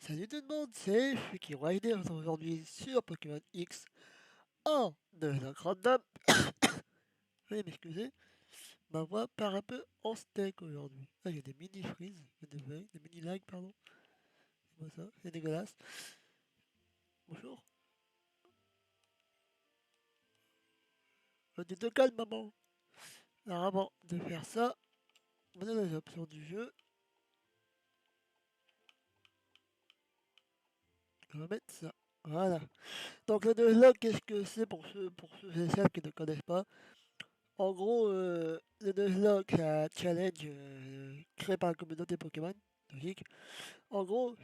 Salut tout le monde, c'est Fuki Rider aujourd'hui sur Pokémon X en Devenant Random. Veuillez m'excuser, ma voix part un peu en steak aujourd'hui. Ah, il y a des mini freeze, il y a des bugs, des mini lag, pardon. C'est pas ça, c'est dégueulasse. Bonjour. Tu te calmes, maman. Alors avant de faire ça, on a les options du jeu. On va mettre ça. Voilà. Donc le Nuzlocke, qu'est-ce que c'est pour ceux et celles qui ne connaissent pas? En gros, le Nuzlocke, c'est un challenge créé par la communauté Pokémon. Logique. En gros,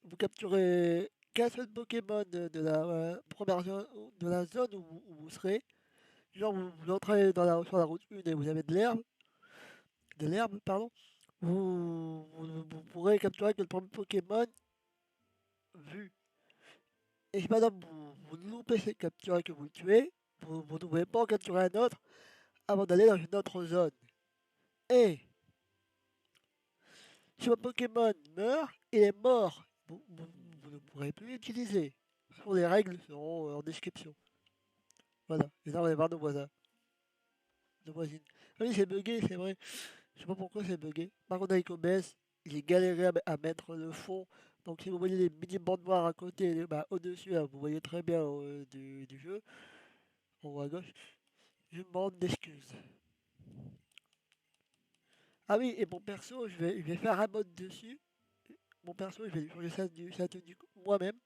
vous capturez qu'un seul Pokémon de la première zone, de la zone où vous serez. Genre, vous entrez sur la route 1 et vous avez de l'herbe, pardon. Vous pourrez capturer que le premier Pokémon vu. Et si madame, vous loupez cette capture et que vous le tuez, vous ne pouvez pas en capturer un autre avant d'aller dans une autre zone. Et si votre Pokémon meurt, il est mort. Vous ne pourrez plus l'utiliser. Les règles seront en description. Voilà. Et là, on va aller voir nos voisins, nos voisines. Ah oui, c'est bugué, c'est vrai. Je sais pas pourquoi c'est bugué. Par contre, avec OBS, j'ai galéré à mettre le fond. Donc, si vous voyez les mini bandes noires à côté, bah, au-dessus, là, vous voyez très bien du jeu, en haut à gauche. Je me demande d'excuses. Ah oui, et mon perso, je vais faire un mode dessus. Mon perso, je vais lui changer sa tenue moi-même.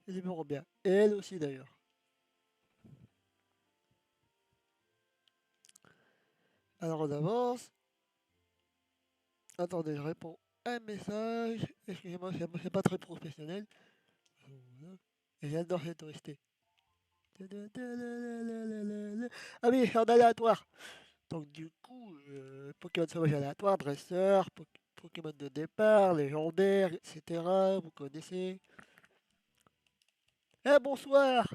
Et ils verront bien. Et elle aussi, d'ailleurs. Alors, on avance. Attendez, je réponds à un message. Excusez-moi, c'est pas très professionnel. Voilà. Et j'adore cette OST. Ah oui, en aléatoire. Donc du coup, Pokémon sauvage aléatoire, dresseur, Pokémon de départ, légendaire, etc. Vous connaissez. Eh bonsoir.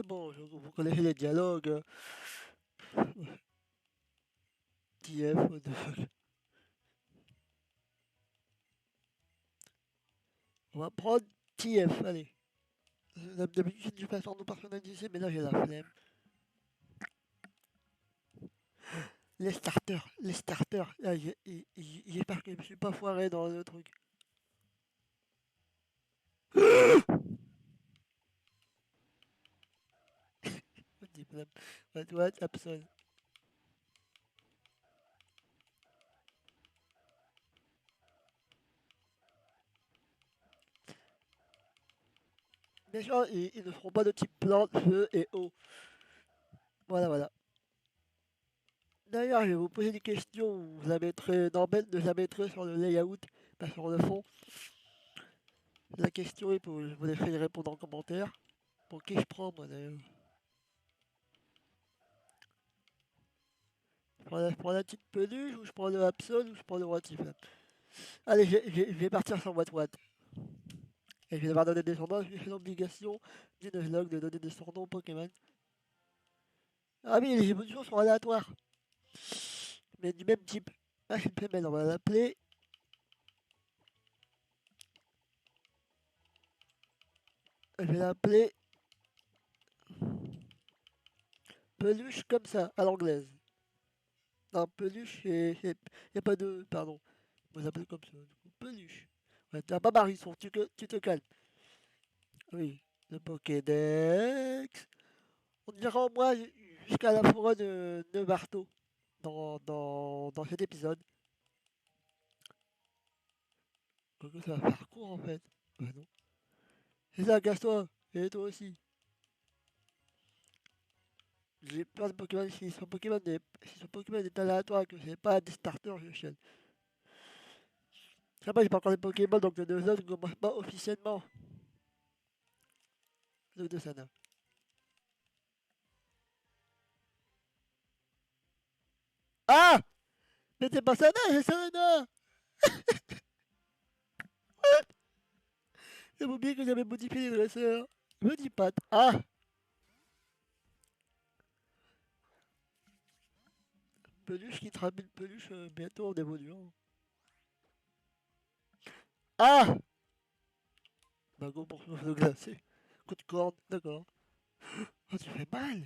Bon, vous connaissez les dialogues. TF, what the fuck. On va prendre TF, allez. D'habitude, je passe par nos personnalisés, mais là j'ai la flemme. Les starters. Ah, j'espère que je me suis pas foiré dans le truc. Diplôme. What, Absol. Bien sûr, ils ne feront pas de type plante, feu et eau. Voilà, voilà. D'ailleurs, je vais vous poser des questions. Vous la mettrez, Norbert de la mettrez sur le layout, pas sur le fond. La question est pour, je vous laisserai y répondre en commentaire. Pour qui je prends, moi, d'ailleurs? Je prends la petite peluche, ou je prends le Absol, ou je prends le Rotif. Allez, je vais partir sur What. Et je vais devoir donner des surnoms, j'ai l'obligation du Nuzlocke de donner des surnoms Pokémon. Ah oui, les évolutions sont aléatoires, mais du même type. Ah, c'est une femelle, on va l'appeler. Je vais l'appeler peluche comme ça, à l'anglaise. Non, peluche, il n'y a pas de. Pardon, on va l'appeler comme ça. Du coup, peluche. Ouais, t'as pas Marisson, tu te calmes. Oui, le Pokédex. On ira au moins jusqu'à la forêt de Marteau dans cet épisode. Donc c'est un parcours en fait. Bah non. C'est ça, casse-toi. Et toi aussi. J'ai peur de Pokémon. Si son Pokémon est aléatoire et que c'est pas des starters, je chiale. Après, j'ai pas encore des Pokémon, donc le 2 autres ne commence pas officiellement. Le 2 Sana. Ah! Mais c'est pas Sana, c'est Sana! J'ai oublié que j'avais modifié les dresseurs. Me dis pas. Ah! Peluche qui te ramène peluche bientôt en évoluant. Ah! Mago pour le glacé. Coup de corde, d'accord. Oh, tu fais mal!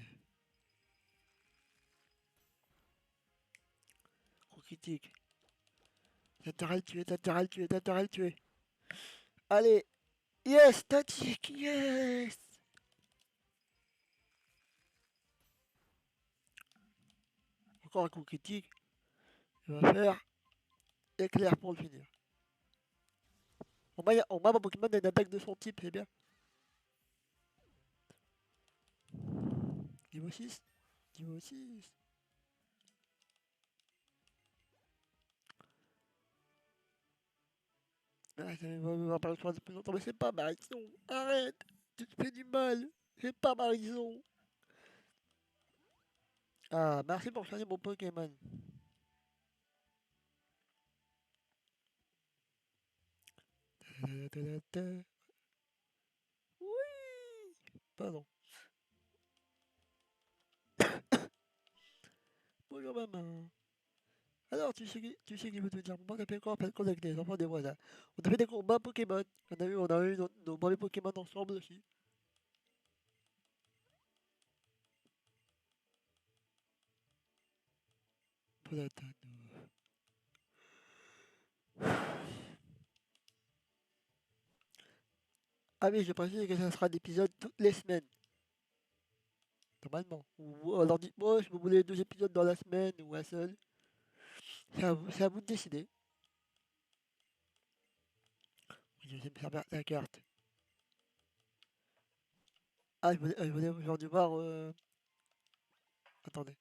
Coup critique. T'as intérêt à le tuer, t'as intérêt à le tuer, t'as intérêt à le tuer. Allez! Yes! Statique! Yes! Encore un coup critique. Il va faire éclair pour le finir. En bas, mon Pokémon a une attaque de son type, c'est bien. Niveau 6. Niveau 6. Ah, ça va pas le choix de plus longtemps, mais c'est pas Marisson. Arrête! Tu te fais du mal. C'est pas Marisson. Ah, merci pour choisir mon Pokémon. Oui! Pardon. Bonjour maman. Alors, tu sais qu'il veut te dire, maman, on a fait quoi? On fait avec les enfants des voisins. On a fait des combats Pokémon. On a eu nos premiers Pokémon ensemble aussi. Platano. Ah oui, je précise que ça sera d'épisodes toutes les semaines, normalement. Ou alors dites-moi si vous voulez 2 épisodes dans la semaine ou un seul. C'est à vous de décider. Oui, je vais me servir la carte. Ah, j'aurais dû voir. Attendez,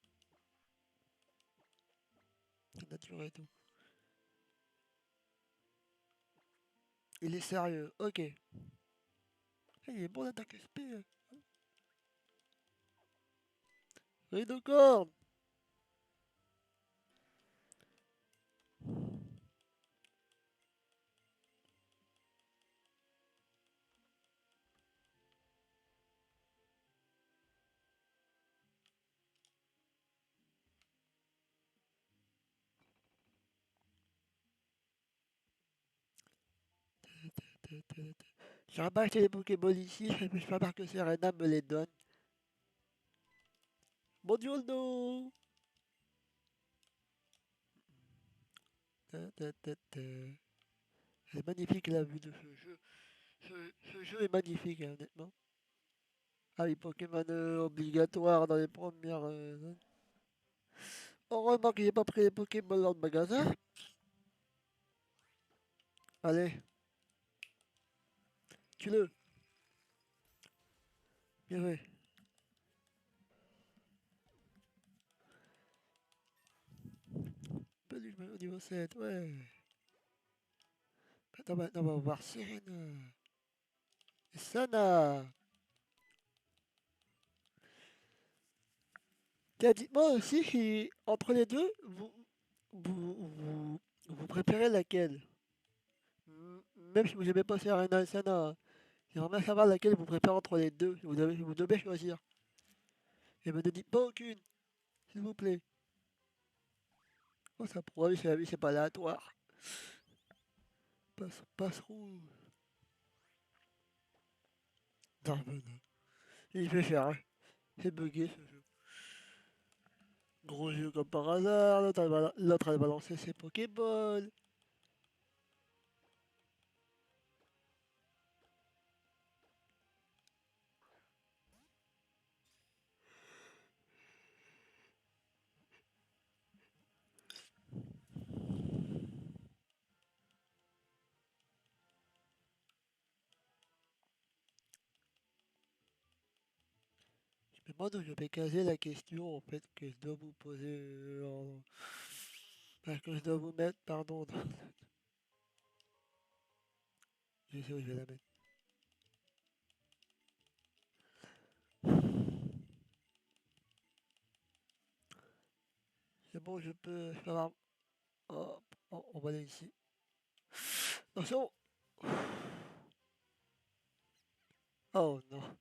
la nature et tout. Il est sérieux, ok. Ah, il est bon d'attaque SP. Ridocorne! J'aurais pas acheté les Pokéballs ici, je peux pas que Serena me les donne. Mon dieu, non! C'est magnifique la vue de ce jeu. Ce jeu est magnifique, hein, honnêtement. Ah oui, Pokémon obligatoire dans les premières zones. Heureusement que j'ai pas pris les Pokémon dans le magasin. Allez, tue-le. Bien joué. Peluche au niveau 7, ouais. Maintenant, on va voir Sirena. Et Sana. Tiens, dites-moi aussi si entre les deux, vous préférez laquelle? Même si vous n'aimez pas Serena et Sana, hein. J'aimerais bien savoir laquelle vous préférez entre les deux. Vous devez choisir. Et me ne dites pas aucune, s'il vous plaît. Oh, ça prouve, c'est pas aléatoire. Passerou. Darvena. Il fait cher, hein. C'est bugué ce jeu. Gros jeu comme par hasard, l'autre elle va lancer ses Pokéballs. Je me demande où je vais caser la question en fait que je dois vous poser enfin, que je dois vous mettre, pardon. Je sais où je vais la mettre. C'est bon, je peux avoir. Hop, oh, on va aller ici. Attention! Oh non!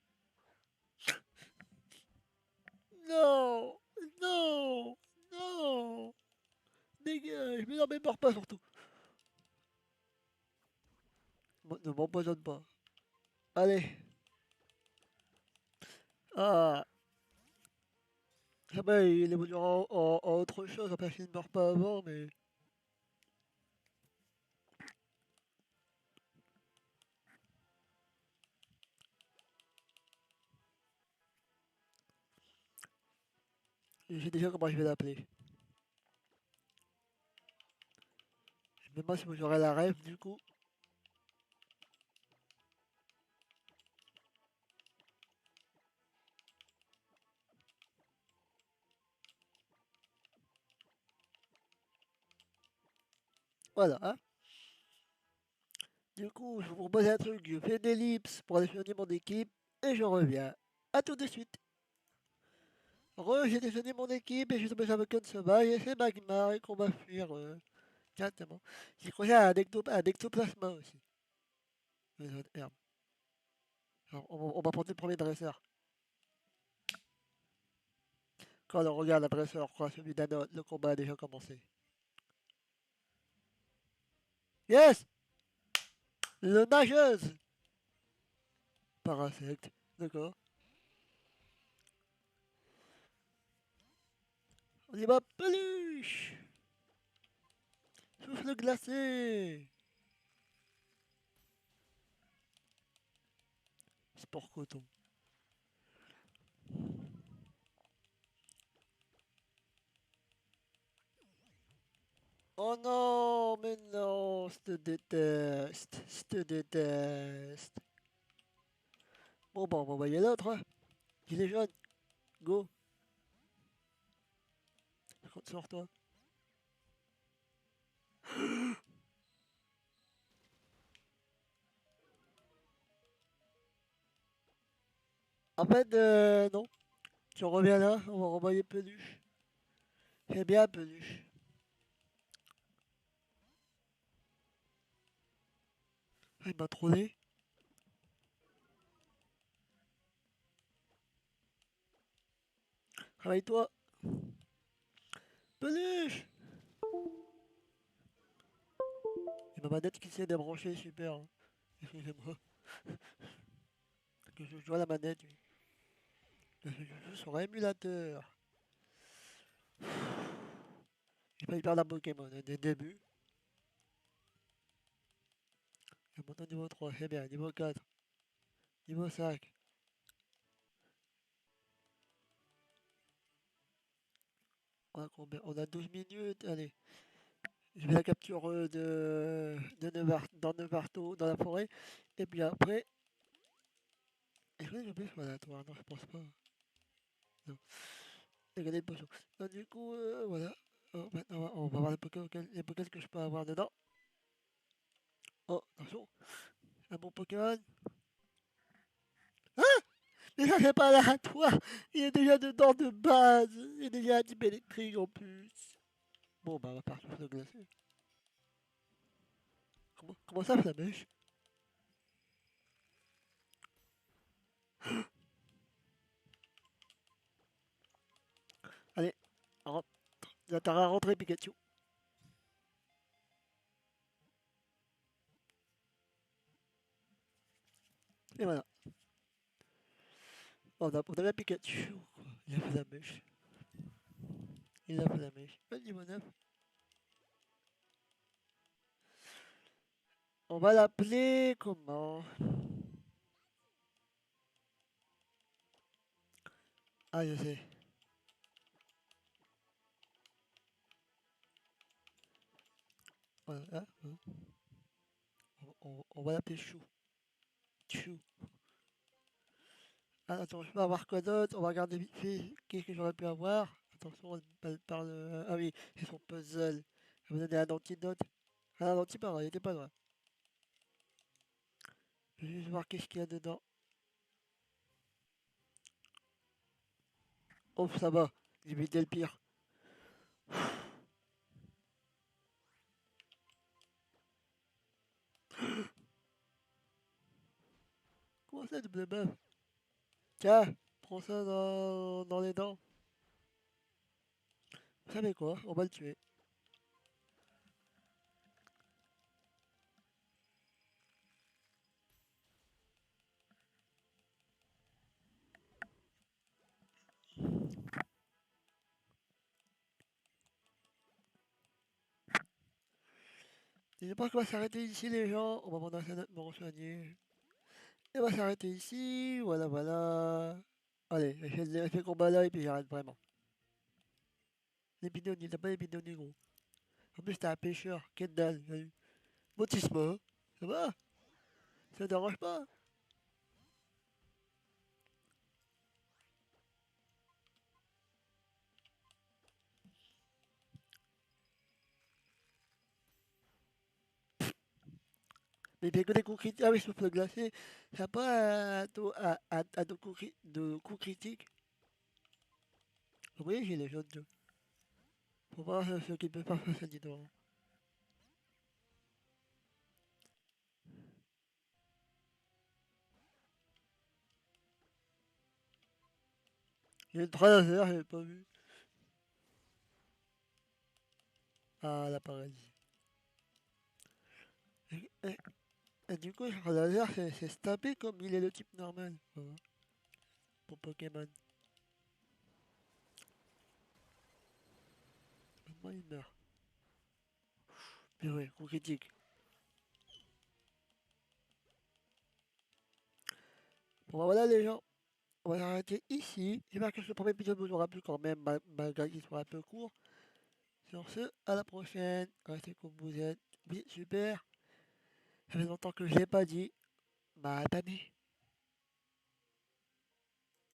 Non! Non! Non! Dégage, mais non, mais meurs pas surtout. Ne m'empoisonne pas. Allez. Ah, ah bah, il évoluera en autre chose, après qu'il ne meurt pas avant, mais... Je sais déjà comment je vais l'appeler. Même moi, si j'aurai la rêve, du coup. Voilà, hein. Du coup, je vous propose un truc, je fais une ellipse pour aller soigner mon équipe, et je reviens. A tout de suite. J'ai déchaîné mon équipe, et je suis tombé sur un Pokémon sauvage, et c'est Magmar, et qu'on va fuir, directement. J'ai croisé un ectoplasma aussi. Merde. Alors, on va prendre le premier dresseur. Quand on regarde la dresseur, quoi, celui d'un le combat a déjà commencé. Yes! Le nageuse! Parasect, d'accord. On y va, peluche! Souffle glacé! Sport coton. Oh non, mais non, je te déteste, je te déteste. Bon, bah, on va envoyer l'autre, hein. Gilet jaune, go, sors-toi. En fait, non. Tu reviens là, on va renvoyer peluche. C'est bien, peluche. Ah, il m'a trollé. Réveille-toi, peluche! Et ma manette qui s'est débranchée, super, hein. Excusez-moi, que je joue à la manette, oui. Je joue sur émulateur. J'ai pas eu peur d'un Pokémon, hein, dès le début. Et maintenant niveau 3, c'est bien, niveau 4, niveau 5. On a 12 minutes, allez. Je vais la capture dans Nevarto, dans la forêt. Et puis après, est-ce que j'ai oublié ce aléatoire? Non, je pense pas. Non, regardez le potion. Donc du coup, voilà. Oh, maintenant, on va voir les Pokémon que je peux avoir dedans. Oh, attention, un bon Pokémon. Ah! Mais ça, c'est pas aléatoire. Il est déjà dedans de base. Il est déjà un type électrique en plus. Bon, bah, on va partir sur le glacé. Comment ça, Flamèche? Allez, rentre. T'as à rentrer, Pikachu. Et voilà. On a bien Pikachu. Il a fait la mèche. Il a fait la mèche. Vas-y, mon œuf. On va l'appeler comment? Ah, je sais. Voilà, hein. On va l'appeler Chou. Chou. Ah, attends, je peux avoir quoi d'autre? On va regarder vite fait. Qu'est-ce que j'aurais pu avoir? Attention, elle parle. Ah oui, c'est son puzzle. Elle va donner un antidote. Ah, un antidote, il était pas loin. Je vais juste voir qu'est-ce qu'il y a dedans. Oh, ça va. J'ai évité le pire. Comment ça, double buff? Tiens, prends ça dans les dents. Vous savez quoi? On va le tuer. Et je pense qu'on va s'arrêter ici, les gens. On va me renseigner. Et on va s'arrêter ici. Voilà, voilà. Allez, je fais le combat là et puis j'arrête vraiment. Les bidonniers, t'as pas les bidonniers, gros. En plus, t'es un pêcheur. Quelle dalle. Motisme, ça va? Ça te dérange pas? Mais bien que des coups critiques. Ah oui, sauf le glacé. Ça pas à de coups critiques. Vous voyez, j'ai les jaunes. Faut voir ce qui peut pas faire ça, dis donc. J'ai une 3 laser, j'avais pas vu. Ah, la paradis. Et du coup, le laser, c'est se taper comme il est le type normal. Voilà, pour Pokémon. Maintenant, il meurt. Mais ouais, coup critique. Bon, bah voilà, les gens. On va s'arrêter ici. J'espère que ce premier épisode vous aura plu quand même, malgré qu'il soit un peu court. Sur ce, à la prochaine. Restez comme vous êtes. Oui, super. Ça fait longtemps que je l'ai pas dit. Matane.